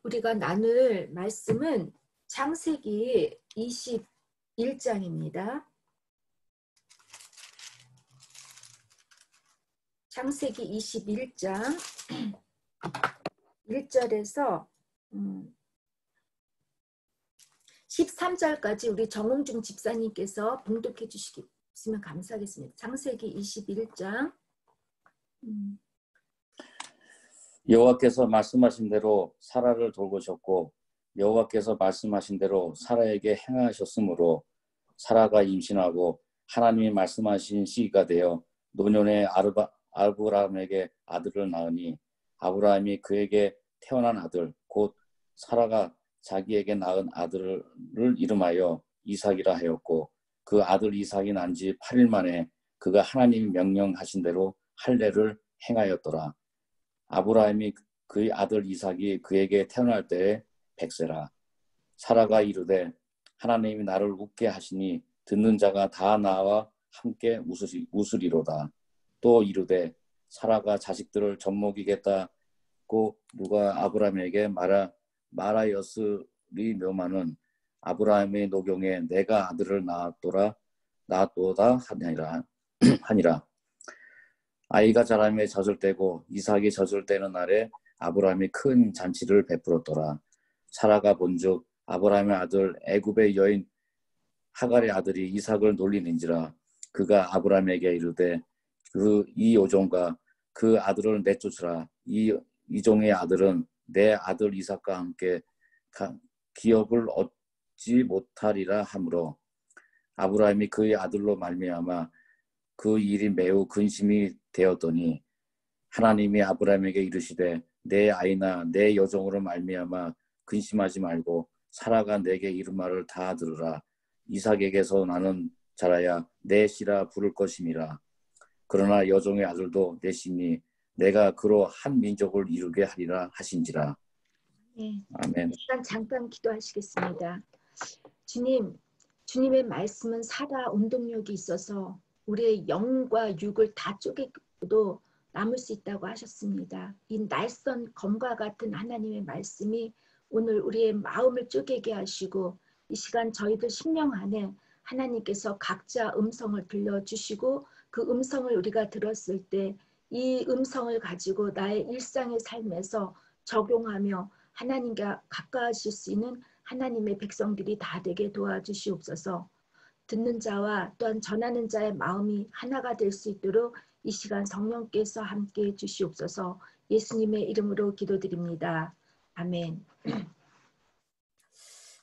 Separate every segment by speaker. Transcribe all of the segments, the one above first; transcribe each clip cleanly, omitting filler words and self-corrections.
Speaker 1: 우리가 나눌 말씀은 창세기 21장입니다. 창세기 21장 1절에서 13절까지 우리 정홍중 집사님께서 봉독해 주시면 감사하겠습니다. 창세기 21장.
Speaker 2: 여호와께서 말씀하신 대로 사라를 돌보셨고 여호와께서 말씀하신 대로 사라에게 행하셨으므로 사라가 임신하고 하나님이 말씀하신 시기가 되어 노년에 아브라함에게 아들을 낳으니 아브라함이 그에게 태어난 아들 곧 사라가 자기에게 낳은 아들을 이름하여 이삭이라 하였고 그 아들 이삭이 난 지 8일 만에 그가 하나님이 명령하신 대로 할례를 행하였더라. 아브라함이 그의 아들 이삭이 그에게 태어날 때에 100세라. 사라가 이르되 하나님이 나를 웃게 하시니 듣는 자가 다 나와 함께 웃으리로다. 또 이르되 사라가 자식들을 젖먹이겠다고 누가 아브라함에게 말하였으리 묘마는 아브라함의 노경에 내가 아들을 낳았도다 하니라. 아이가 자라매 젖을 떼고 이삭이 젖을 떼는 날에 아브라함이 큰 잔치를 베풀었더라. 사라가 본즉 아브라함의 아들 애굽의 여인 하갈의 아들이 이삭을 놀리는지라. 그가 아브라함에게 이르되 이 여종과 그 아들을 내쫓으라. 이 종의 아들은 내 아들 이삭과 함께 기업을 얻지 못하리라 하므로 아브라함이 그의 아들로 말미암아 그 일이 매우 근심이 되었더니 하나님이 아브라함에게 이르시되 내 아이나 내 여종으로 말미암아 근심하지 말고 사라가 내게 이른 말을 다 들으라. 이삭에게서 나는 자라야 내 씨라 부를 것임이라. 그러나 여종의 아들도 내 씨니 내가 그로 한 민족을 이루게 하리라 하신지라.
Speaker 1: 네.
Speaker 2: 아멘.
Speaker 1: 잠깐 기도하시겠습니다. 주님, 주님의 말씀은 살아 운동력이 있어서 우리의 영과 육을 다 쪼개도 남을 수 있다고 하셨습니다. 이 날선 검과 같은 하나님의 말씀이 오늘 우리의 마음을 쪼개게 하시고 이 시간 저희들 심령 안에 하나님께서 각자 음성을 들려주시고 그 음성을 우리가 들었을 때 이 음성을 가지고 나의 일상의 삶에서 적용하며 하나님과 가까워질 수 있는 하나님의 백성들이 다 되게 도와주시옵소서. 듣는 자와 또한 전하는 자의 마음이 하나가 될 수 있도록 이 시간 성령께서 함께해 주시옵소서. 예수님의 이름으로 기도드립니다. 아멘.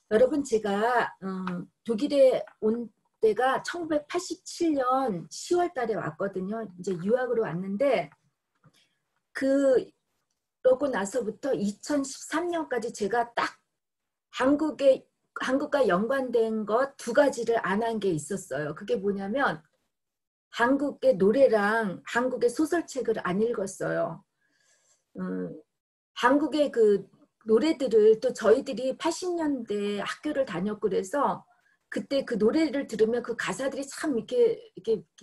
Speaker 1: 여러분, 제가 독일에 온 때가 1987년 10월 달에 왔거든요. 이제 유학으로 왔는데 그러고 나서부터 2013년까지 제가 딱 한국과 연관된 것 두 가지를 안 한 게 있었어요. 그게 뭐냐면 한국의 노래랑 한국의 소설책을 안 읽었어요. 한국의 그 노래들을 또 저희들이 80년대 학교를 다녔고 그래서 그때 그 노래를 들으면 그 가사들이 참 이렇게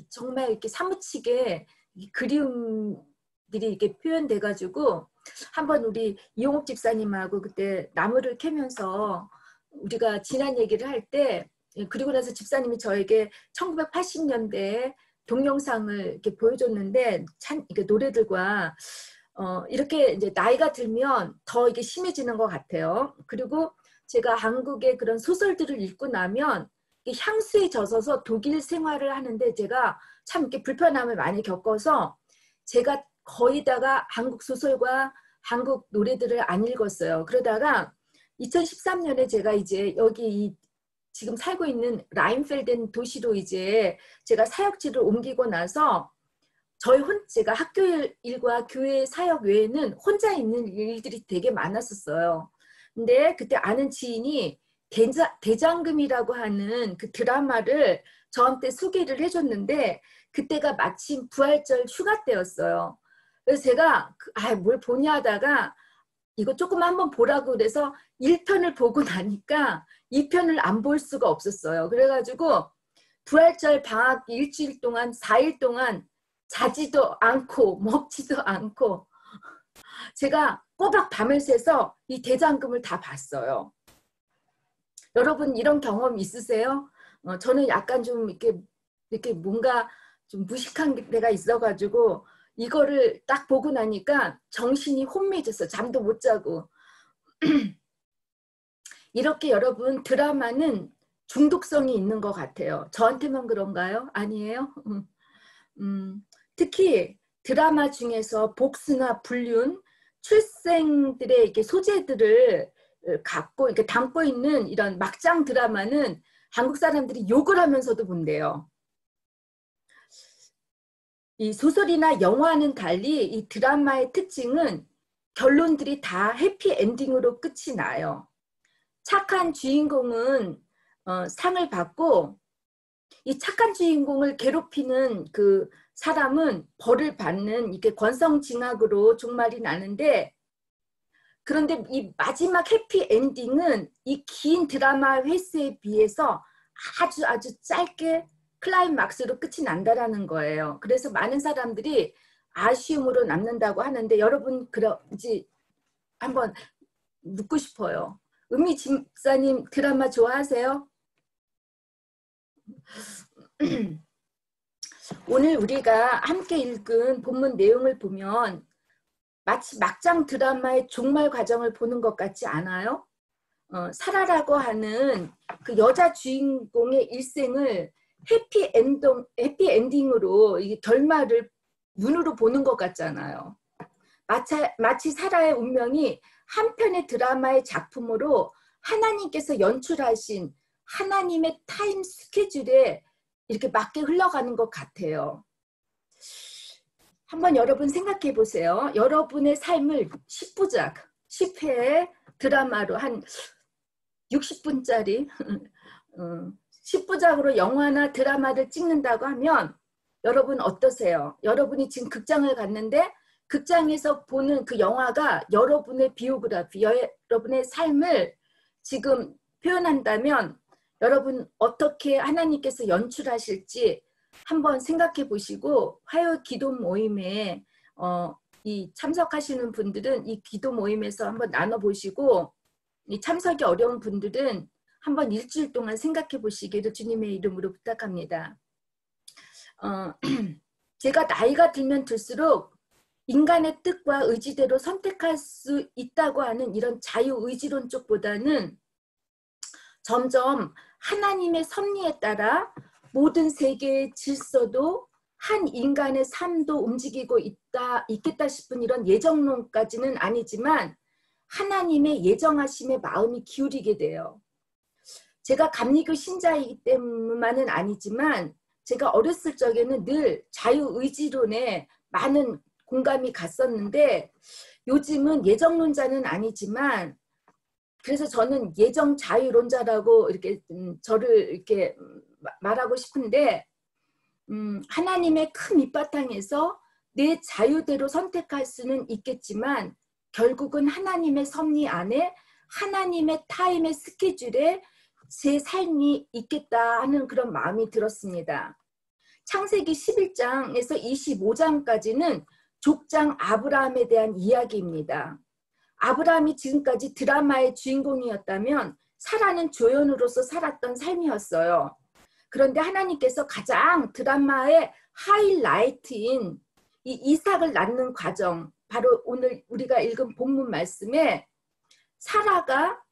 Speaker 1: 정말 이렇게 사무치게 그리움들이 이렇게 표현돼가지고 한번 우리 이용옥 집사님하고 그때 나무를 캐면서 우리가 지난 얘기를 할 때 그리고 나서 집사님이 저에게 1980년대 동영상을 이렇게 보여줬는데 참 이게 노래들과 이렇게 이제 나이가 들면 더 이게 심해지는 것 같아요. 그리고 제가 한국의 그런 소설들을 읽고 나면 향수에 젖어서 독일 생활을 하는데 제가 참 이렇게 불편함을 많이 겪어서 제가 거의 다가 한국 소설과 한국 노래들을 안 읽었어요. 그러다가 2013년에 제가 이제 여기 지금 살고 있는 라인펠덴 도시로 이제 제가 사역지를 옮기고 나서 제가 학교 일과 교회 사역 외에는 혼자 있는 일들이 되게 많았었어요. 근데 그때 아는 지인이 대장금이라고 하는 그 드라마를 저한테 소개를 해줬는데 그때가 마침 부활절 휴가 때였어요. 그래서 제가 뭘 보냐 하다가 이거 조금 한번 보라고 그래서 1편을 보고 나니까 2편을 안 볼 수가 없었어요. 그래가지고 부활절 방학 일주일 동안 4일 동안 자지도 않고 먹지도 않고 제가 꼬박 밤을 새서 이 대장금을 다 봤어요. 여러분 이런 경험 있으세요? 저는 약간 좀 이렇게 뭔가 좀 무식한 데가 있어가지고 이거를 딱 보고 나니까 정신이 혼미해졌어요. 잠도 못 자고. 이렇게 여러분 드라마는 중독성이 있는 것 같아요. 저한테만 그런가요? 아니에요? 특히 드라마 중에서 복수나 불륜, 출생들의 이렇게 소재들을 갖고 이렇게 담고 있는 이런 막장 드라마는 한국 사람들이 욕을 하면서도 본대요. 이 소설이나 영화와는 달리 이 드라마의 특징은 결론들이 다 해피엔딩으로 끝이 나요. 착한 주인공은 상을 받고 이 착한 주인공을 괴롭히는 그 사람은 벌을 받는 이게 권성징악으로 종말이 나는데, 그런데 이 마지막 해피엔딩은 이 긴 드라마 횟수에 비해서 아주 짧게 클라이막스로 끝이 난다라는 거예요. 그래서 많은 사람들이 아쉬움으로 남는다고 하는데 여러분 그런지 한번 묻고 싶어요. 은미 집사님 드라마 좋아하세요? 오늘 우리가 함께 읽은 본문 내용을 보면 마치 막장 드라마의 종말 과정을 보는 것 같지 않아요? 사라라고 하는 그 여자 주인공의 일생을 해피엔딩으로 이 결말을 눈으로 보는 것 같잖아요. 마치 사라의 운명이 한 편의 드라마의 작품으로 하나님께서 연출하신 하나님의 타임 스케줄에 이렇게 맞게 흘러가는 것 같아요. 한번 여러분 생각해 보세요. 여러분의 삶을 10부작, 10회의 드라마로 한 60분짜리 10부작으로 영화나 드라마를 찍는다고 하면 여러분 어떠세요? 여러분이 지금 극장을 갔는데 극장에서 보는 그 영화가 여러분의 비오그래피, 여러분의 삶을 지금 표현한다면 여러분 어떻게 하나님께서 연출하실지 한번 생각해 보시고 화요 기도 모임에 이 참석하시는 분들은 이 기도 모임에서 한번 나눠보시고 이 참석이 어려운 분들은 한번 일주일 동안 생각해 보시기를 주님의 이름으로 부탁합니다. 제가 나이가 들면 들수록 인간의 뜻과 의지대로 선택할 수 있다고 하는 이런 자유의지론 쪽보다는 점점 하나님의 섭리에 따라 모든 세계의 질서도 한 인간의 삶도 움직이고 있겠다 싶은 이런 예정론까지는 아니지만 하나님의 예정하심에 마음이 기울이게 돼요. 제가 감리교 신자이기 때문만은 아니지만 제가 어렸을 적에는 늘 자유의지론에 많은 공감이 갔었는데 요즘은 예정론자는 아니지만 그래서 저는 예정 자유론자라고 이렇게 저를 이렇게 말하고 싶은데 하나님의 큰 밑바탕에서 내 자유대로 선택할 수는 있겠지만 결국은 하나님의 섭리 안에 하나님의 타임의 스케줄에 제 삶이 있겠다 하는 그런 마음이 들었습니다. 창세기 11장에서 25장까지는 족장 아브라함에 대한 이야기입니다. 아브라함이 지금까지 드라마의 주인공이었다면 사라는 조연으로서 살았던 삶이었어요. 그런데 하나님께서 가장 드라마의 하이라이트인 이 이삭을 낳는 과정, 바로 오늘 우리가 읽은 본문 말씀에 사라가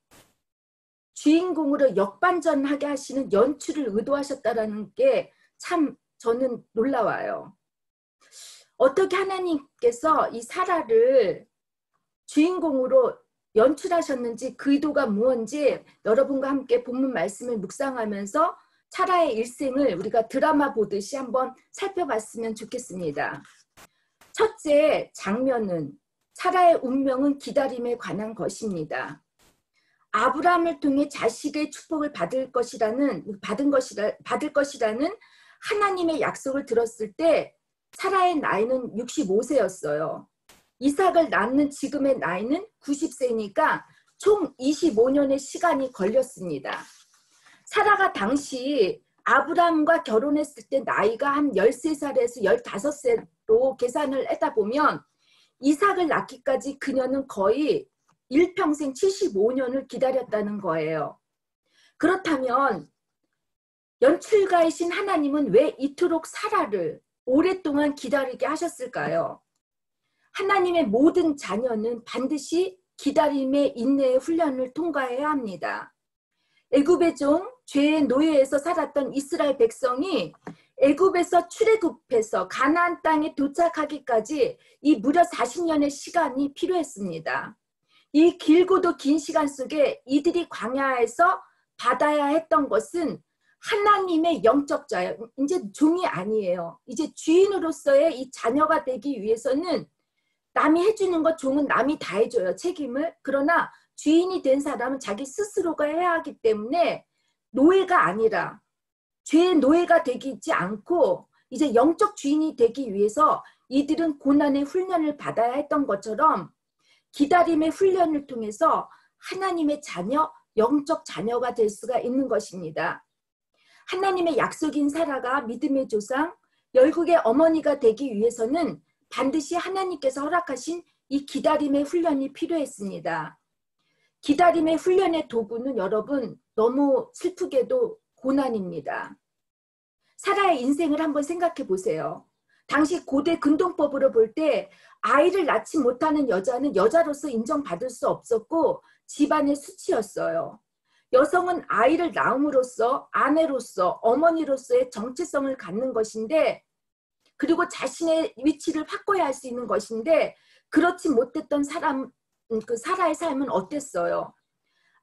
Speaker 1: 주인공으로 역반전하게 하시는 연출을 의도하셨다는 게 참 저는 놀라워요. 어떻게 하나님께서 이 사라를 주인공으로 연출하셨는지 그 의도가 무엇인지 여러분과 함께 본문 말씀을 묵상하면서 사라의 일생을 우리가 드라마 보듯이 한번 살펴봤으면 좋겠습니다. 첫째 장면은 사라의 운명은 기다림에 관한 것입니다. 아브라함을 통해 자식의 축복을 받을 것이라는 하나님의 약속을 들었을 때 사라의 나이는 65세였어요. 이삭을 낳는 지금의 나이는 90세니까 총 25년의 시간이 걸렸습니다. 사라가 당시 아브라함과 결혼했을 때 나이가 한 13살에서 15세로 계산을 하다 보면 이삭을 낳기까지 그녀는 거의 일평생 75년을 기다렸다는 거예요. 그렇다면 연출가이신 하나님은 왜 이토록 사라를 오랫동안 기다리게 하셨을까요? 하나님의 모든 자녀는 반드시 기다림의 인내의 훈련을 통과해야 합니다. 애굽의 종, 죄의 노예에서 살았던 이스라엘 백성이 애굽에서 출애굽해서 가나안 땅에 도착하기까지 이 무려 40년의 시간이 필요했습니다. 이 길고도 긴 시간 속에 이들이 광야에서 받아야 했던 것은 하나님의 영적 자녀, 이제 종이 아니에요. 이제 주인으로서의 이 자녀가 되기 위해서는 남이 해주는 것, 종은 남이 다 해줘요, 책임을. 그러나 주인이 된 사람은 자기 스스로가 해야 하기 때문에 노예가 아니라 죄의 노예가 되지 않고 이제 영적 주인이 되기 위해서 이들은 고난의 훈련을 받아야 했던 것처럼 기다림의 훈련을 통해서 하나님의 자녀, 영적 자녀가 될 수가 있는 것입니다. 하나님의 약속인 사라가 믿음의 조상, 열국의 어머니가 되기 위해서는 반드시 하나님께서 허락하신 이 기다림의 훈련이 필요했습니다. 기다림의 훈련의 도구는 여러분 너무 슬프게도 고난입니다. 사라의 인생을 한번 생각해 보세요. 당시 고대 근동법으로 볼 때 아이를 낳지 못하는 여자는 여자로서 인정받을 수 없었고 집안의 수치였어요. 여성은 아이를 낳음으로써 아내로서 어머니로서의 정체성을 갖는 것인데 그리고 자신의 위치를 확고해야 할 수 있는 것인데 그렇지 못했던 그 사라의 삶은 어땠어요?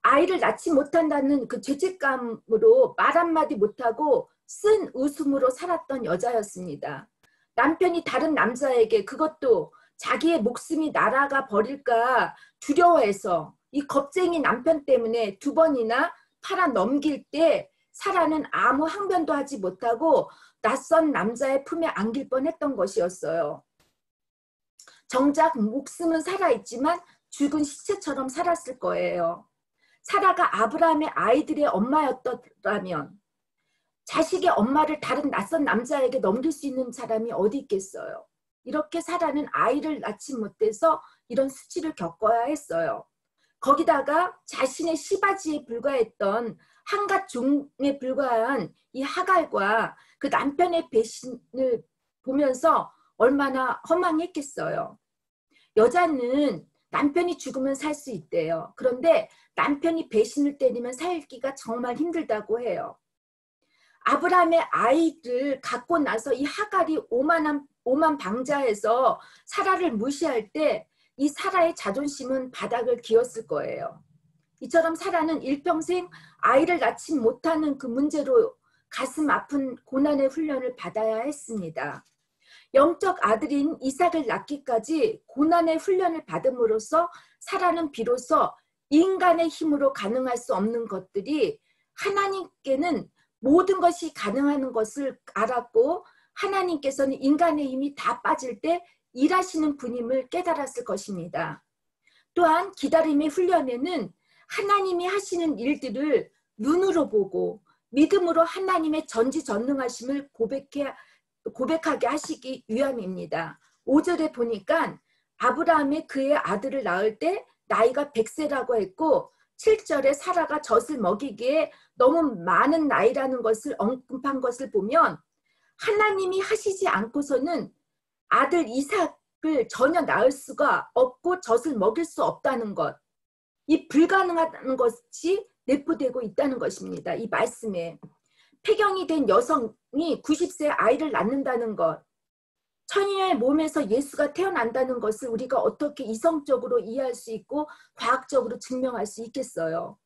Speaker 1: 아이를 낳지 못한다는 그 죄책감으로 말 한마디 못하고 쓴 웃음으로 살았던 여자였습니다. 남편이 다른 남자에게 그것도 자기의 목숨이 날아가 버릴까 두려워해서 이 겁쟁이 남편 때문에 2번이나 팔아 넘길 때 사라는 아무 항변도 하지 못하고 낯선 남자의 품에 안길 뻔했던 것이었어요. 정작 목숨은 살아있지만 죽은 시체처럼 살았을 거예요. 사라가 아브라함의 아이들의 엄마였더라면 자식의 엄마를 다른 낯선 남자에게 넘길 수 있는 사람이 어디 있겠어요. 이렇게 사라는 아이를 낳지 못해서 이런 수치를 겪어야 했어요. 거기다가 자신의 시바지에 불과했던 한갓 종에 불과한 이 하갈과 그 남편의 배신을 보면서 얼마나 허망했겠어요. 여자는 남편이 죽으면 살 수 있대요. 그런데 남편이 배신을 때리면 살기가 정말 힘들다고 해요. 아브라함의 아이를 갖고 나서 이 하갈이 오만 방자해서 사라를 무시할 때 이 사라의 자존심은 바닥을 기었을 거예요. 이처럼 사라는 일평생 아이를 낳지 못하는 그 문제로 가슴 아픈 고난의 훈련을 받아야 했습니다. 영적 아들인 이삭을 낳기까지 고난의 훈련을 받음으로써 사라는 비로소 인간의 힘으로 가능할 수 없는 것들이 하나님께는 모든 것이 가능한 것을 알았고 하나님께서는 인간의 힘이 다 빠질 때 일하시는 분임을 깨달았을 것입니다. 또한 기다림의 훈련에는 하나님이 하시는 일들을 눈으로 보고 믿음으로 하나님의 전지전능하심을 고백하게 하시기 위함입니다. 5절에 보니까 아브라함이 그의 아들을 낳을 때 나이가 100세라고 했고 7절에 사라가 젖을 먹이기에 너무 많은 나이라는 것을 언급한 것을 보면 하나님이 하시지 않고서는 아들 이삭을 전혀 낳을 수가 없고 젖을 먹일 수 없다는 것, 이 불가능한 것이 내포되고 있다는 것입니다. 이 말씀에 폐경이 된 여성이 90세 아이를 낳는다는 것, 처녀의 몸에서 예수가 태어난다는 것을 우리가 어떻게 이성적으로 이해할 수 있고 과학적으로 증명할 수 있겠어요.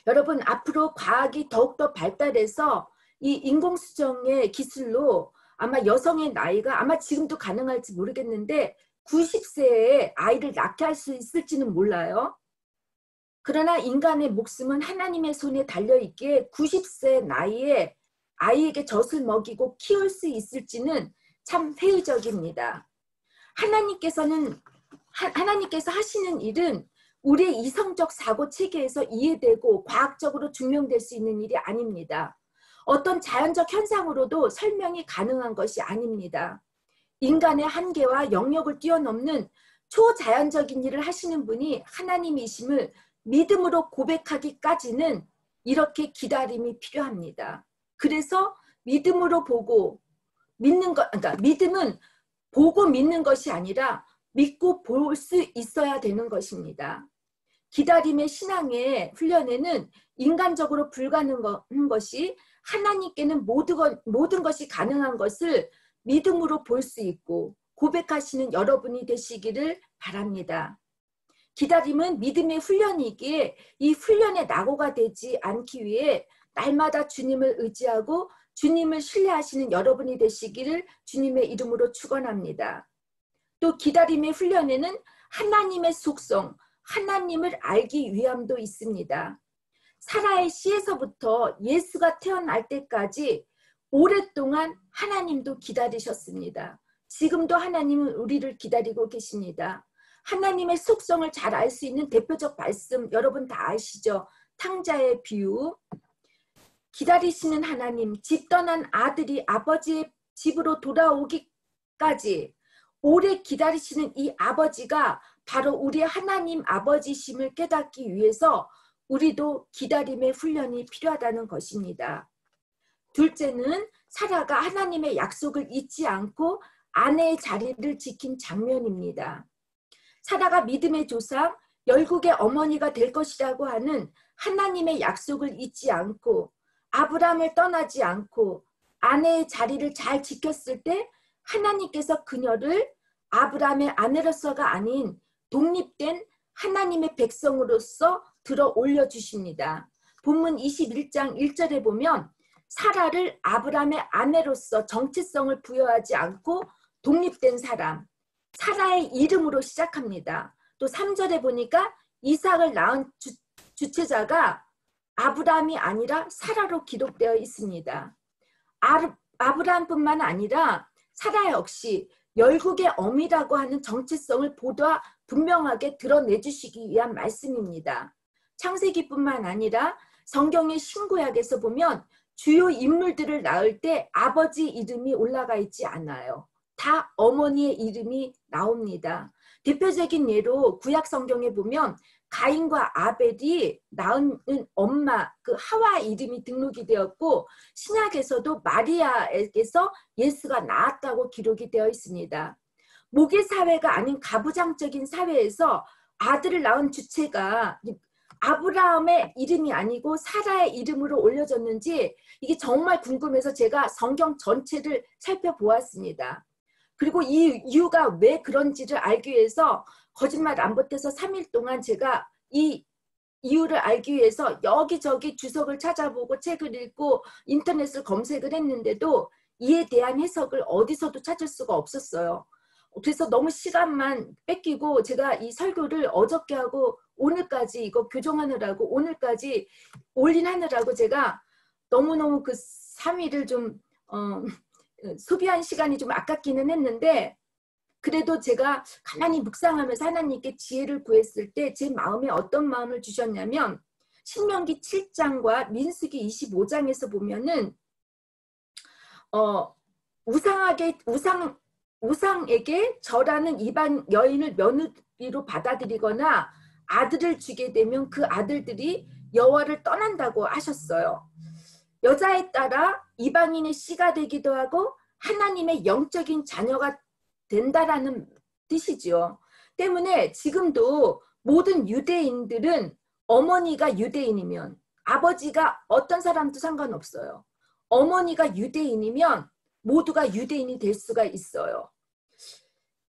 Speaker 1: 여러분, 앞으로 과학이 더욱더 발달해서 이 인공수정의 기술로 아마 여성의 나이가 아마 지금도 가능할지 모르겠는데 90세에 아이를 낳게 할 수 있을지는 몰라요. 그러나 인간의 목숨은 하나님의 손에 달려있기에 90세 나이에 아이에게 젖을 먹이고 키울 수 있을지는 참 회의적입니다. 하나님께서 하시는 일은 우리의 이성적 사고 체계에서 이해되고 과학적으로 증명될 수 있는 일이 아닙니다. 어떤 자연적 현상으로도 설명이 가능한 것이 아닙니다. 인간의 한계와 영역을 뛰어넘는 초자연적인 일을 하시는 분이 하나님이심을 믿음으로 고백하기까지는 이렇게 기다림이 필요합니다. 그래서 믿음으로 보고 믿는 것, 그러니까 믿음은 보고 믿는 것이 아니라 믿고 볼 수 있어야 되는 것입니다. 기다림의 신앙의 훈련에는 인간적으로 불가능한 것이 하나님께는 모든 것이 가능한 것을 믿음으로 볼 수 있고 고백하시는 여러분이 되시기를 바랍니다. 기다림은 믿음의 훈련이기에 이 훈련의 낙오가 되지 않기 위해 날마다 주님을 의지하고 주님을 신뢰하시는 여러분이 되시기를 주님의 이름으로 축원합니다. 또 기다림의 훈련에는 하나님의 속성, 하나님을 알기 위함도 있습니다. 사라의 씨에서부터 예수가 태어날 때까지 오랫동안 하나님도 기다리셨습니다. 지금도 하나님은 우리를 기다리고 계십니다. 하나님의 속성을 잘 알 수 있는 대표적 말씀 여러분 다 아시죠? 탕자의 비유. 기다리시는 하나님, 집 떠난 아들이 아버지의 집으로 돌아오기까지 오래 기다리시는 이 아버지가 바로 우리 하나님 아버지심을 깨닫기 위해서 우리도 기다림의 훈련이 필요하다는 것입니다. 둘째는 사라가 하나님의 약속을 잊지 않고 아내의 자리를 지킨 장면입니다. 사라가 믿음의 조상, 열국의 어머니가 될 것이라고 하는 하나님의 약속을 잊지 않고 아브라함을 떠나지 않고 아내의 자리를 잘 지켰을 때 하나님께서 그녀를 아브라함의 아내로서가 아닌 독립된 하나님의 백성으로서 들어 올려주십니다. 본문 21장 1절에 보면 사라를 아브라함의 아내로서 정체성을 부여하지 않고 독립된 사람, 사라의 이름으로 시작합니다. 또 3절에 보니까 이삭을 낳은 주체자가 아브라함이 아니라 사라로 기록되어 있습니다. 아브라함뿐만 아니라 사라 역시 열국의 어미라고 하는 정체성을 보다 분명하게 드러내주시기 위한 말씀입니다. 창세기뿐만 아니라 성경의 신구약에서 보면 주요 인물들을 낳을 때 아버지 이름이 올라가 있지 않아요. 다 어머니의 이름이 나옵니다. 대표적인 예로 구약 성경에 보면 가인과 아벨이 낳은 엄마 그 하와 이름이 등록이 되었고 신약에서도 마리아에게서 예수가 나왔다고 기록이 되어 있습니다. 모계 사회가 아닌 가부장적인 사회에서 아들을 낳은 주체가 아브라함의 이름이 아니고 사라의 이름으로 올려졌는지 이게 정말 궁금해서 제가 성경 전체를 살펴보았습니다. 그리고 이 이유가 왜 그런지를 알기 위해서 거짓말 안 보태서 3일 동안 제가 이 이유를 알기 위해서 여기저기 주석을 찾아보고 책을 읽고 인터넷을 검색을 했는데도 이에 대한 해석을 어디서도 찾을 수가 없었어요. 그래서 너무 시간만 뺏기고 제가 이 설교를 어저께 하고 오늘까지 이거 교정하느라고 오늘까지 올인하느라고 제가 너무너무 그 3일을 좀 소비한 시간이 좀 아깝기는 했는데 그래도 제가 가만히 묵상하면서 하나님께 지혜를 구했을 때 제 마음에 어떤 마음을 주셨냐면 신명기 7장과 민수기 25장에서 보면은 우상에게 절하는 이방 여인을 며느리로 받아들이거나 아들을 주게 되면 그 아들들이 여호와를 떠난다고 하셨어요. 여자에 따라 이방인의 씨가 되기도 하고 하나님의 영적인 자녀가 된다라는 뜻이죠. 때문에 지금도 모든 유대인들은 어머니가 유대인이면 아버지가 어떤 사람도 상관없어요. 어머니가 유대인이면 모두가 유대인이 될 수가 있어요.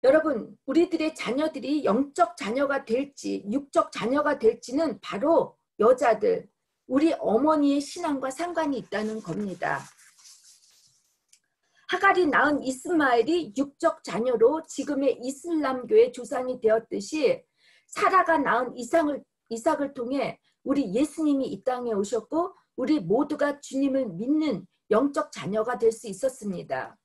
Speaker 1: 여러분, 우리들의 자녀들이 영적 자녀가 될지 육적 자녀가 될지는 바로 여자들, 우리 어머니의 신앙과 상관이 있다는 겁니다. 하갈이 낳은 이스마엘이 육적 자녀로 지금의 이슬람교의 조상이 되었듯이 사라가 낳은 이삭을 통해 우리 예수님이 이 땅에 오셨고 우리 모두가 주님을 믿는 영적 자녀가 될 수 있었습니다.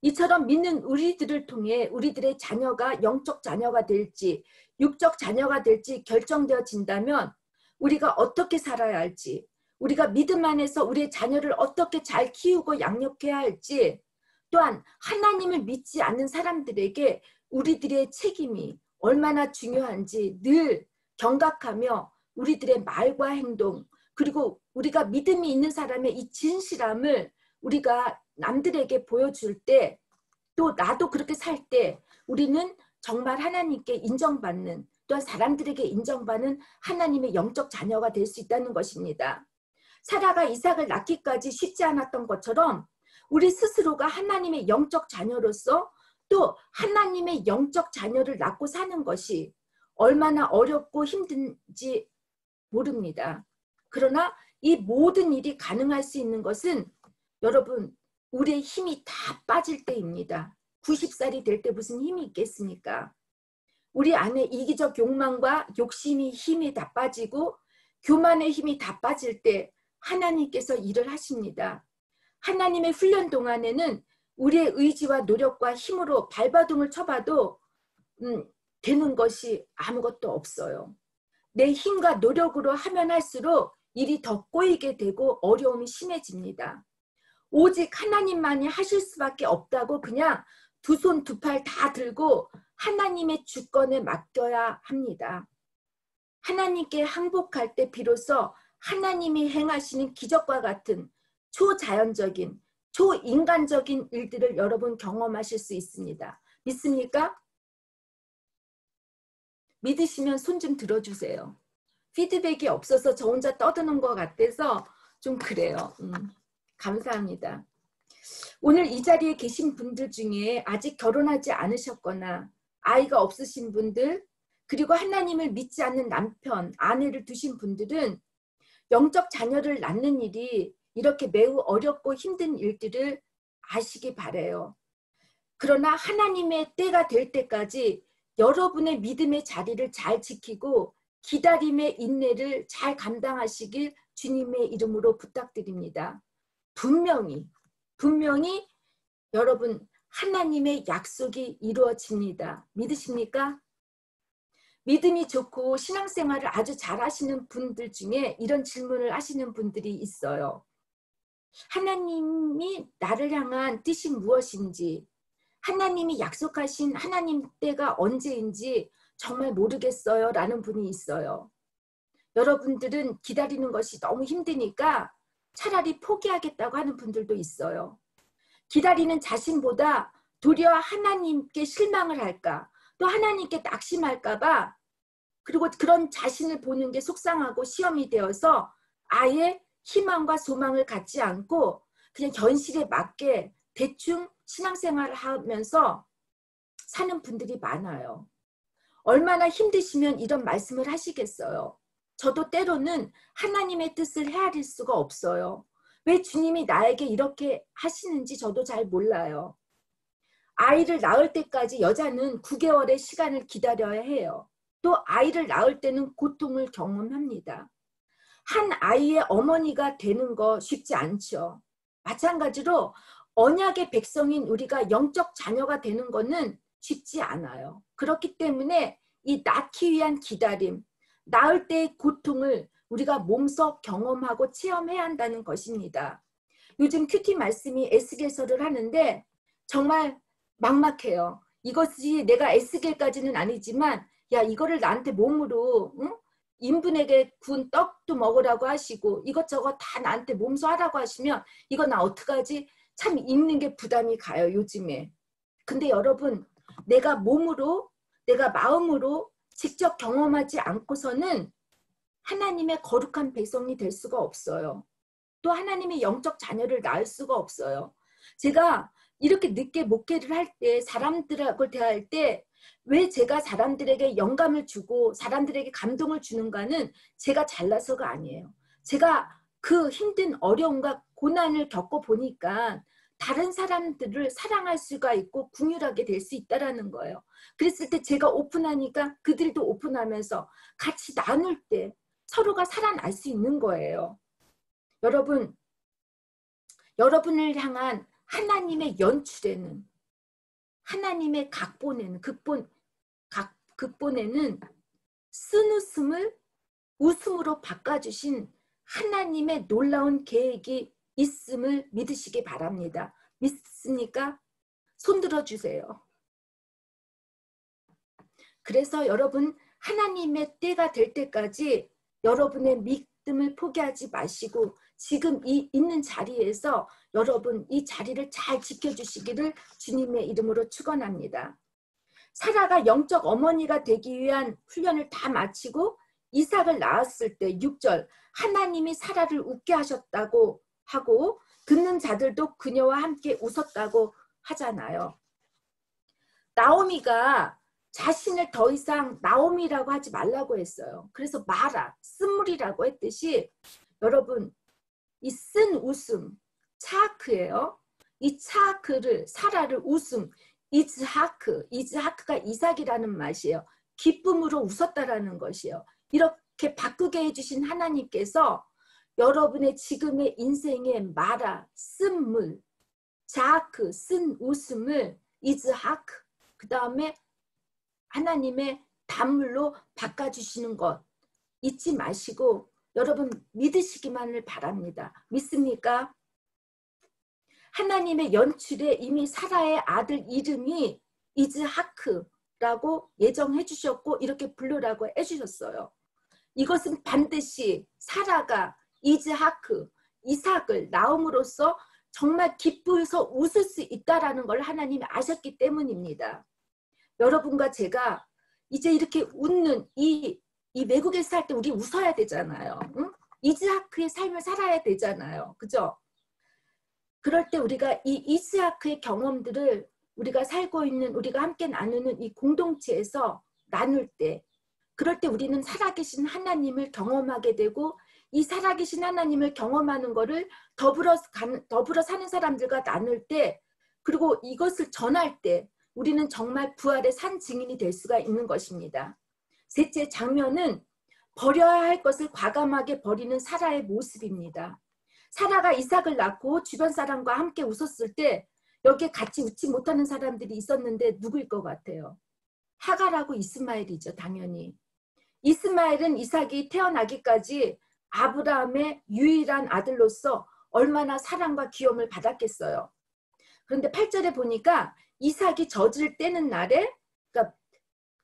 Speaker 1: 이처럼 믿는 우리들을 통해 우리들의 자녀가 영적 자녀가 될지 육적 자녀가 될지 결정되어진다면 우리가 어떻게 살아야 할지 우리가 믿음 안에서 우리의 자녀를 어떻게 잘 키우고 양육해야 할지 또한 하나님을 믿지 않는 사람들에게 우리들의 책임이 얼마나 중요한지 늘 경각하며 우리들의 말과 행동, 그리고 우리가 믿음이 있는 사람의 이 진실함을 우리가 남들에게 보여줄 때, 또 나도 그렇게 살 때 우리는 정말 하나님께 인정받는, 또한 사람들에게 인정받는 하나님의 영적 자녀가 될 수 있다는 것입니다. 사라가 이삭을 낳기까지 쉽지 않았던 것처럼 우리 스스로가 하나님의 영적 자녀로서 또 하나님의 영적 자녀를 낳고 사는 것이 얼마나 어렵고 힘든지 모릅니다. 그러나 이 모든 일이 가능할 수 있는 것은 여러분, 우리의 힘이 다 빠질 때입니다. 90살이 될 때 무슨 힘이 있겠습니까? 우리 안에 이기적 욕망과 욕심이 힘이 다 빠지고 교만의 힘이 다 빠질 때 하나님께서 일을 하십니다. 하나님의 훈련 동안에는 우리의 의지와 노력과 힘으로 발버둥을 쳐봐도 되는 것이 아무것도 없어요. 내 힘과 노력으로 하면 할수록 일이 더 꼬이게 되고 어려움이 심해집니다. 오직 하나님만이 하실 수밖에 없다고 그냥 두 손 두 팔 다 들고 하나님의 주권에 맡겨야 합니다. 하나님께 항복할 때 비로소 하나님이 행하시는 기적과 같은 초자연적인, 초인간적인 일들을 여러분 경험하실 수 있습니다. 믿습니까? 믿으시면 손 좀 들어주세요. 피드백이 없어서 저 혼자 떠드는 것 같아서 좀 그래요. 감사합니다. 오늘 이 자리에 계신 분들 중에 아직 결혼하지 않으셨거나 아이가 없으신 분들, 그리고 하나님을 믿지 않는 남편, 아내를 두신 분들은 영적 자녀를 낳는 일이 이렇게 매우 어렵고 힘든 일들을 아시기 바라요. 그러나 하나님의 때가 될 때까지 여러분의 믿음의 자리를 잘 지키고 기다림의 인내를 잘 감당하시길 주님의 이름으로 부탁드립니다. 분명히 여러분 하나님의 약속이 이루어집니다. 믿으십니까? 믿음이 좋고 신앙생활을 아주 잘하시는 분들 중에 이런 질문을 하시는 분들이 있어요. 하나님이 나를 향한 뜻이 무엇인지, 하나님이 약속하신 하나님 때가 언제인지 정말 모르겠어요 라는 분이 있어요. 여러분들은 기다리는 것이 너무 힘드니까 차라리 포기하겠다고 하는 분들도 있어요. 기다리는 자신보다 도리어 하나님께 실망을 할까, 또 하나님께 낙심할까 봐, 그리고 그런 자신을 보는 게 속상하고 시험이 되어서 아예 희망과 소망을 갖지 않고 그냥 현실에 맞게 대충 신앙생활을 하면서 사는 분들이 많아요. 얼마나 힘드시면 이런 말씀을 하시겠어요. 저도 때로는 하나님의 뜻을 헤아릴 수가 없어요. 왜 주님이 나에게 이렇게 하시는지 저도 잘 몰라요. 아이를 낳을 때까지 여자는 9개월의 시간을 기다려야 해요. 또 아이를 낳을 때는 고통을 경험합니다. 한 아이의 어머니가 되는 거 쉽지 않죠. 마찬가지로 언약의 백성인 우리가 영적 자녀가 되는 거는 쉽지 않아요. 그렇기 때문에 이 낳기 위한 기다림, 낳을 때의 고통을 우리가 몸소 경험하고 체험해야 한다는 것입니다. 요즘 큐티 말씀이 에스겔서를 하는데 정말 막막해요. 이것이 내가 에스겔까지는 아니지만 야 이거를 나한테 몸으로 인분에게 구운 떡도 먹으라고 하시고 이것저것 다 나한테 몸소 하라고 하시면 이거 나 어떡하지? 참 읽는 게 부담이 가요 요즘에. 근데 여러분 내가 몸으로 내가 마음으로 직접 경험하지 않고서는 하나님의 거룩한 백성이 될 수가 없어요. 또 하나님의 영적 자녀를 낳을 수가 없어요. 제가 이렇게 늦게 목회를 할 때 사람들하고 대할 때 왜 제가 사람들에게 영감을 주고 사람들에게 감동을 주는가는 제가 잘나서가 아니에요. 제가 그 힘든 어려움과 고난을 겪어보니까 다른 사람들을 사랑할 수가 있고 긍휼하게 될 수 있다는 거예요. 그랬을 때 제가 오픈하니까 그들도 오픈하면서 같이 나눌 때 서로가 살아날 수 있는 거예요. 여러분, 여러분을 향한 하나님의 연출에는 하나님의 극본에는 쓴웃음을 웃음으로 바꿔주신 하나님의 놀라운 계획이 있음을 믿으시기 바랍니다. 믿습니까? 손들어 주세요. 그래서 여러분 하나님의 때가 될 때까지 여러분의 믿음을 포기하지 마시고 지금 이 있는 자리에서 여러분 이 자리를 잘 지켜주시기를 주님의 이름으로 축원합니다. 사라가 영적 어머니가 되기 위한 훈련을 다 마치고 이삭을 낳았을 때 6절 하나님이 사라를 웃게 하셨다고 하고 듣는 자들도 그녀와 함께 웃었다고 하잖아요. 나오미가 자신을 더 이상 나오미라고 하지 말라고 했어요. 그래서 마라, 쓴물이라고 했듯이 여러분 이 쓴 웃음, 차크예요. 이 차크를 사라를 웃음, 이즈하크가 이삭이라는 맛이에요. 기쁨으로 웃었다라는 것이에요. 이렇게 바꾸게 해주신 하나님께서 여러분의 지금의 인생의 마라, 쓴물, 자크, 쓴 웃음을 이즈하크, 그 다음에 하나님의 단물로 바꿔주시는 것 잊지 마시고 여러분 믿으시기만을 바랍니다. 믿습니까? 하나님의 연출에 이미 사라의 아들 이름이 이즈하크라고 예정해 주셨고 이렇게 부르라고 해주셨어요. 이것은 반드시 사라가 이즈하크, 이삭을 낳음으로써 정말 기쁘서 웃을 수 있다라는 걸 하나님이 아셨기 때문입니다. 여러분과 제가 이제 이렇게 웃는 이 외국에서 살 때 우리 웃어야 되잖아요. 응? 이즈하크의 삶을 살아야 되잖아요. 그죠? 그럴 때 우리가 이 이즈하크의 경험들을 우리가 살고 있는 우리가 함께 나누는 이 공동체에서 나눌 때 그럴 때 우리는 살아계신 하나님을 경험하게 되고 이 살아계신 하나님을 경험하는 거를 더불어 사는 사람들과 나눌 때 그리고 이것을 전할 때 우리는 정말 부활의 산 증인이 될 수가 있는 것입니다. 셋째 장면은 버려야 할 것을 과감하게 버리는 사라의 모습입니다. 사라가 이삭을 낳고 주변 사람과 함께 웃었을 때 여기에 같이 웃지 못하는 사람들이 있었는데 누구일 것 같아요? 하갈하고 이스마엘이죠. 당연히. 이스마엘은 이삭이 태어나기까지 아브라함의 유일한 아들로서 얼마나 사랑과 귀여움을 받았겠어요. 그런데 8절에 보니까 이삭이 젖을 떼는 날에 그러니까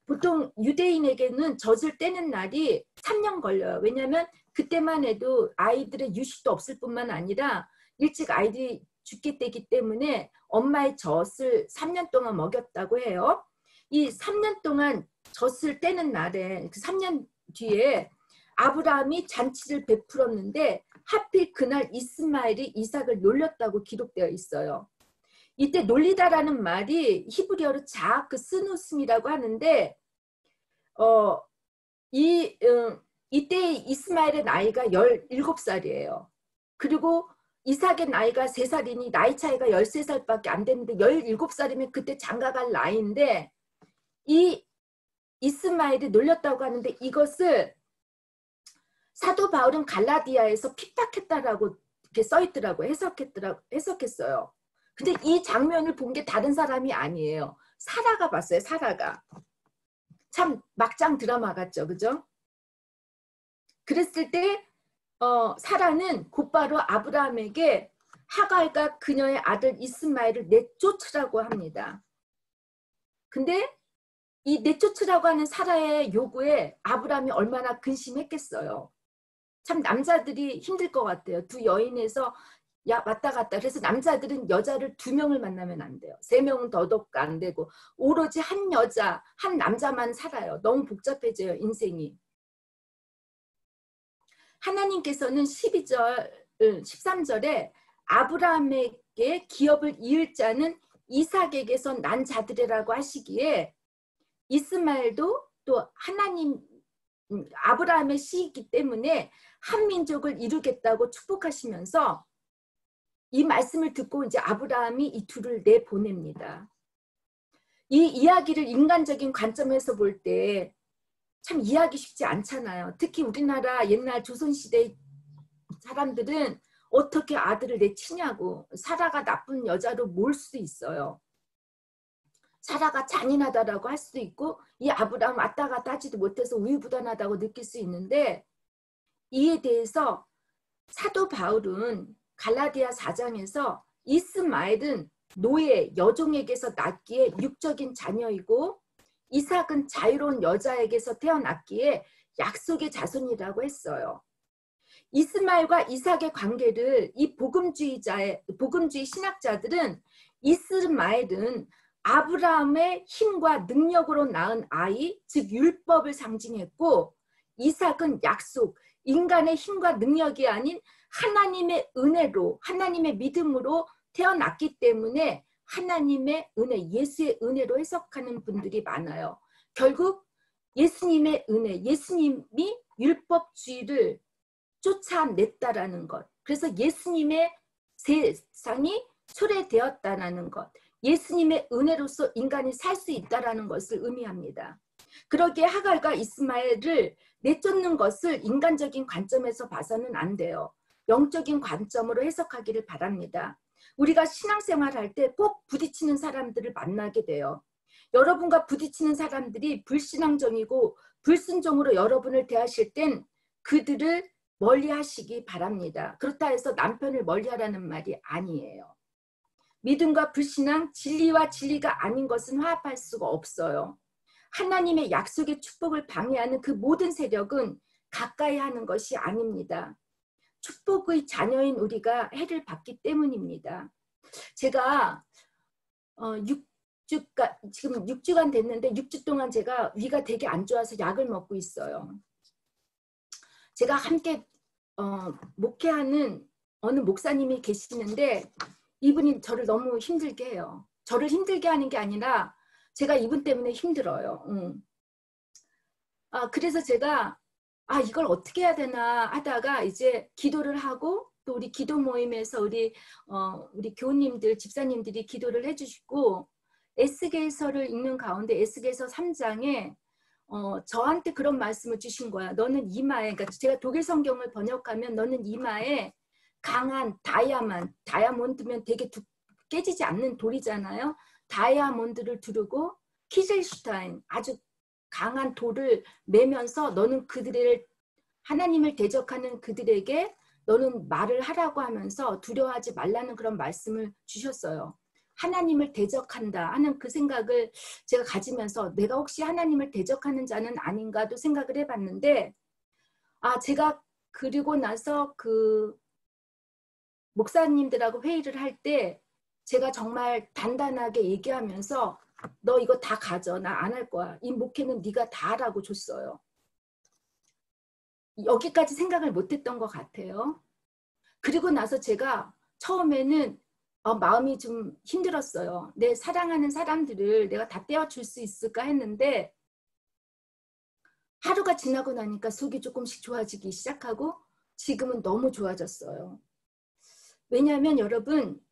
Speaker 1: 보통 유대인에게는 젖을 떼는 날이 3년 걸려요. 왜냐하면 그때만 해도 아이들의 유식도 없을 뿐만 아니라 일찍 아이들이 죽게 되기 때문에 엄마의 젖을 3년 동안 먹였다고 해요. 이 3년 동안 젖을 떼는 날에 그 3년 뒤에 아브라함이 잔치를 베풀었는데 하필 그날 이스마엘이 이삭을 놀렸다고 기록되어 있어요. 이때 놀리다라는 말이 히브리어로 자크 스누스미라고 하는데 이때 이스마엘의 나이가 17살이에요. 그리고 이삭의 나이가 3살이니 나이 차이가 13살밖에 안 됐는데 17살이면 그때 장가갈 나이인데 이 이스마엘이 놀렸다고 하는데 이것을 사도 바울은 갈라디아에서 핍박했다라고 이렇게 써있더라고 해석했어요. 근데 이 장면을 본 게 다른 사람이 아니에요. 사라가 봤어요. 사라가. 참 막장 드라마 같죠. 그죠? 그랬을 때 사라는 곧바로 아브라함에게 하갈과 그녀의 아들 이스마엘을 내쫓으라고 합니다. 근데 이 내쫓으라고 하는 사라의 요구에 아브라함이 얼마나 근심했겠어요. 참 남자들이 힘들 것 같아요. 두 여인에서 왔다 갔다. 그래서 남자들은 여자를 2명을 만나면 안 돼요. 3명은 더더욱 안 되고 오로지 한 여자, 한 남자만 살아요. 너무 복잡해져요. 인생이. 하나님께서는 13절에 아브라함에게 기업을 이을 자는 이삭에게서 난 자들이라고 하시기에 이스마엘도 또 하나님 아브라함의 씨이기 때문에 한 민족을 이루겠다고 축복하시면서 이 말씀을 듣고 이제 아브라함이 이 둘을 내보냅니다. 이 이야기를 인간적인 관점에서 볼 때 참 이해하기 쉽지 않잖아요. 특히 우리나라 옛날 조선시대 사람들은 어떻게 아들을 내치냐고 사라가 나쁜 여자로 몰 수도 있어요. 사라가 잔인하다라고 할 수도 있고 이 아브라함 왔다 갔다 하지도 못해서 우유부단하다고 느낄 수 있는데 이에 대해서 사도 바울은 갈라디아 4장에서 이스마엘은 노예, 여종에게서 낳기에 육적인 자녀이고 이삭은 자유로운 여자에게서 태어났기에 약속의 자손이라고 했어요. 이스마엘과 이삭의 관계를 이 복음주의 신학자들은 이스마엘은 아브라함의 힘과 능력으로 낳은 아이, 즉 율법을 상징했고 이삭은 약속, 인간의 힘과 능력이 아닌 하나님의 은혜로, 하나님의 믿음으로 태어났기 때문에 하나님의 은혜, 예수의 은혜로 해석하는 분들이 많아요. 결국 예수님의 은혜, 예수님이 율법주의를 쫓아냈다라는 것. 그래서 예수님의 세상이 초래되었다라는 것. 예수님의 은혜로서 인간이 살 수 있다라는 것을 의미합니다. 그러기에 하갈과 이스마엘을 내쫓는 것을 인간적인 관점에서 봐서는 안 돼요. 영적인 관점으로 해석하기를 바랍니다. 우리가 신앙생활할 때 꼭 부딪히는 사람들을 만나게 돼요. 여러분과 부딪히는 사람들이 불신앙적이고 불순종으로 여러분을 대하실 땐 그들을 멀리 하시기 바랍니다. 그렇다 해서 남편을 멀리 하라는 말이 아니에요. 믿음과 불신앙, 진리와 진리가 아닌 것은 화합할 수가 없어요. 하나님의 약속의 축복을 방해하는 그 모든 세력은 가까이 하는 것이 아닙니다. 축복의 자녀인 우리가 해를 받기 때문입니다. 제가 지금 6주간 됐는데 6주 동안 제가 위가 되게 안 좋아서 약을 먹고 있어요. 제가 함께 목회하는 어느 목사님이 계시는데 이분이 저를 너무 힘들게 해요. 저를 힘들게 하는 게 아니라 제가 이분 때문에 힘들어요. 그래서 제가 이걸 어떻게 해야 되나 하다가 이제 기도를 하고 또 우리 기도 모임에서 우리 교우님들, 집사님들이 기도를 해주시고 에스겔서를 읽는 가운데 에스겔서 3장에 저한테 그런 말씀을 주신 거야. 너는 이마에, 그러니까 제가 독일 성경을 번역하면 너는 이마에 강한 다이아몬드면 되게 깨지지 않는 돌이잖아요. 다이아몬드를 두르고 키셀슈타인, 아주 강한 돌을 매면서 너는 그들을 하나님을 대적하는 그들에게 너는 말을 하라고 하면서 두려워하지 말라는 그런 말씀을 주셨어요. 하나님을 대적한다 하는 그 생각을 제가 가지면서 내가 혹시 하나님을 대적하는 자는 아닌가도 생각을 해봤는데 제가 그리고 나서 그 목사님들하고 회의를 할 때 제가 정말 단단하게 얘기하면서 너 이거 다 가져. 나 안 할 거야. 이 목회는 네가 다 하라고 줬어요. 여기까지 생각을 못했던 것 같아요. 그리고 나서 제가 처음에는 마음이 좀 힘들었어요. 내 사랑하는 사람들을 내가 다 떼어줄 수 있을까 했는데 하루가 지나고 나니까 속이 조금씩 좋아지기 시작하고 지금은 너무 좋아졌어요. 왜냐하면 여러분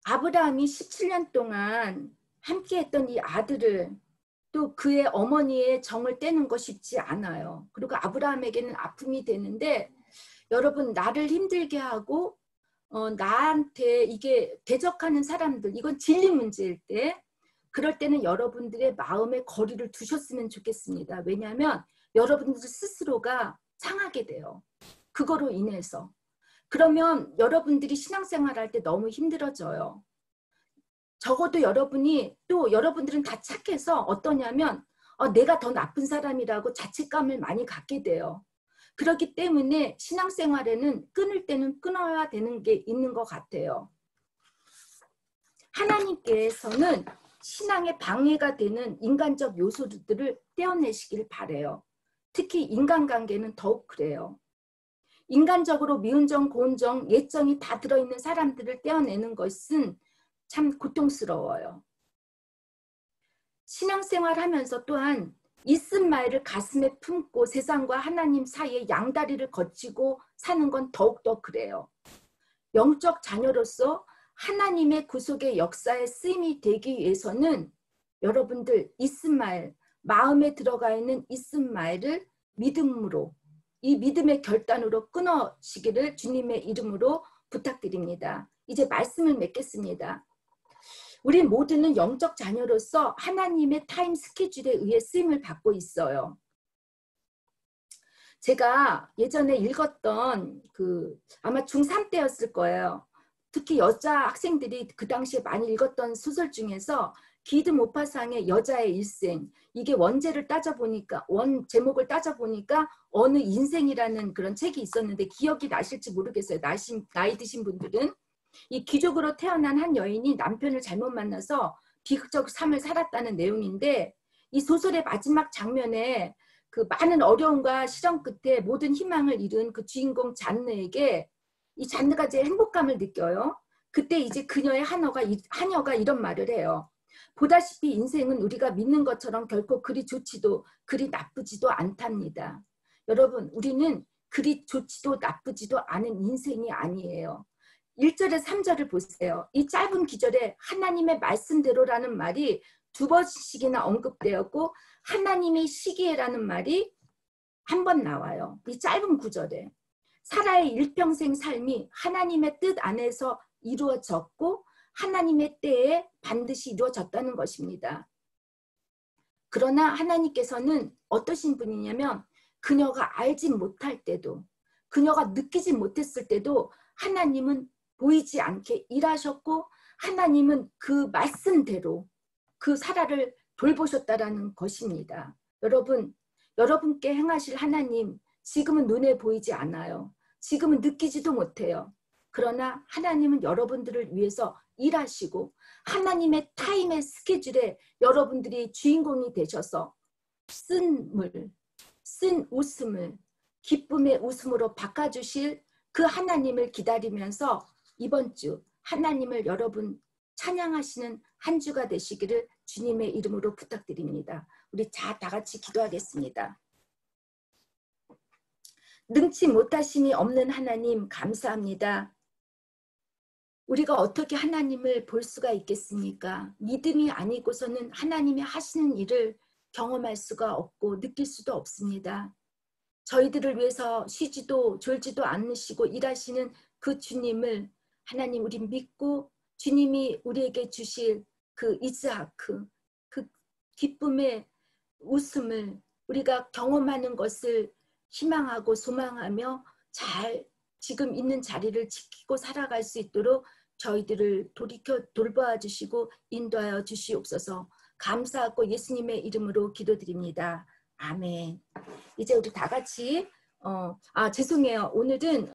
Speaker 1: 아브라함이 17년 동안 함께했던 이 아들을 또 그의 어머니의 정을 떼는 거 쉽지 않아요. 그리고 아브라함에게는 아픔이 되는데 여러분 나를 힘들게 하고 나한테 이게 대적하는 사람들 이건 진리 문제일 때 그럴 때는 여러분들의 마음에 거리를 두셨으면 좋겠습니다. 왜냐하면 여러분들 스스로가 상하게 돼요. 그거로 인해서. 그러면 여러분들이 신앙생활할 때 너무 힘들어져요. 적어도 여러분들은 다 착해서 어떠냐면 내가 더 나쁜 사람이라고 자책감을 많이 갖게 돼요. 그렇기 때문에 신앙생활에는 끊을 때는 끊어야 되는 게 있는 것 같아요. 하나님께서는 신앙에 방해가 되는 인간적 요소들을 떼어내시길 바라요. 특히 인간관계는 더욱 그래요. 인간적으로 미운정, 고운정, 예정이 다 들어있는 사람들을 떼어내는 것은 참 고통스러워요. 신앙생활하면서 또한 이스마엘을 가슴에 품고 세상과 하나님 사이에 양다리를 거치고 사는 건 더욱더 그래요. 영적 자녀로서 하나님의 구속의 역사에 쓰임이 되기 위해서는 여러분들 이스마엘, 마음에 들어가 있는 이스마엘을 믿음으로 이 믿음의 결단으로 끊어지기를 주님의 이름으로 부탁드립니다. 이제 말씀을 맺겠습니다. 우리 모두는 영적 자녀로서 하나님의 타임 스케줄에 의해 쓰임을 받고 있어요. 제가 예전에 읽었던 아마 중3 때였을 거예요. 특히 여자 학생들이 그 당시에 많이 읽었던 소설 중에서 기드 모파상의 여자의 일생, 이게 원제를 따져보니까, 원 제목을 따져보니까 어느 인생이라는 그런 책이 있었는데 기억이 나실지 모르겠어요. 나이 드신 분들은. 이 귀족으로 태어난 한 여인이 남편을 잘못 만나서 비극적 삶을 살았다는 내용인데, 이 소설의 마지막 장면에 그 많은 어려움과 시련 끝에 모든 희망을 잃은 그 주인공 잔느에게 이 잔느가 이제 행복감을 느껴요. 그때 이제 그녀의 하녀가 이런 말을 해요. 보다시피 인생은 우리가 믿는 것처럼 결코 그리 좋지도 그리 나쁘지도 않답니다. 여러분, 우리는 그리 좋지도 나쁘지도 않은 인생이 아니에요. 1절에 3절을 보세요. 이 짧은 기절에 하나님의 말씀대로라는 말이 2번씩이나 언급되었고 하나님의 시기에라는 말이 한 번 나와요. 이 짧은 구절에. 사라의 일평생 삶이 하나님의 뜻 안에서 이루어졌고 하나님의 때에 반드시 이루어졌다는 것입니다. 그러나 하나님께서는 어떠신 분이냐면 그녀가 알지 못할 때도, 그녀가 느끼지 못했을 때도 하나님은 보이지 않게 일하셨고 하나님은 그 말씀대로 그 사라를 돌보셨다라는 것입니다. 여러분, 여러분께 행하실 하나님 지금은 눈에 보이지 않아요. 지금은 느끼지도 못해요. 그러나 하나님은 여러분들을 위해서 일하시고 하나님의 타임의 스케줄에 여러분들이 주인공이 되셔서 쓴 웃음을 기쁨의 웃음으로 바꿔주실 그 하나님을 기다리면서 이번 주 하나님을 여러분 찬양하시는 한 주가 되시기를 주님의 이름으로 부탁드립니다. 우리 다 같이 기도하겠습니다. 능치 못하심이 없는 하나님 감사합니다. 우리가 어떻게 하나님을 볼 수가 있겠습니까? 믿음이 아니고서는 하나님이 하시는 일을 경험할 수가 없고 느낄 수도 없습니다. 저희들을 위해서 쉬지도 졸지도 않으시고 일하시는 그 주님을 하나님 우리 믿고 주님이 우리에게 주실 그 이스하크, 그 기쁨의 웃음을 우리가 경험하는 것을 희망하고 소망하며 잘 지금 있는 자리를 지키고 살아갈 수 있도록 저희들을 돌보아 주시고 인도하여 주시옵소서. 감사하고 예수님의 이름으로 기도드립니다. 아멘. 이제 우리 다 같이 죄송해요. 오늘은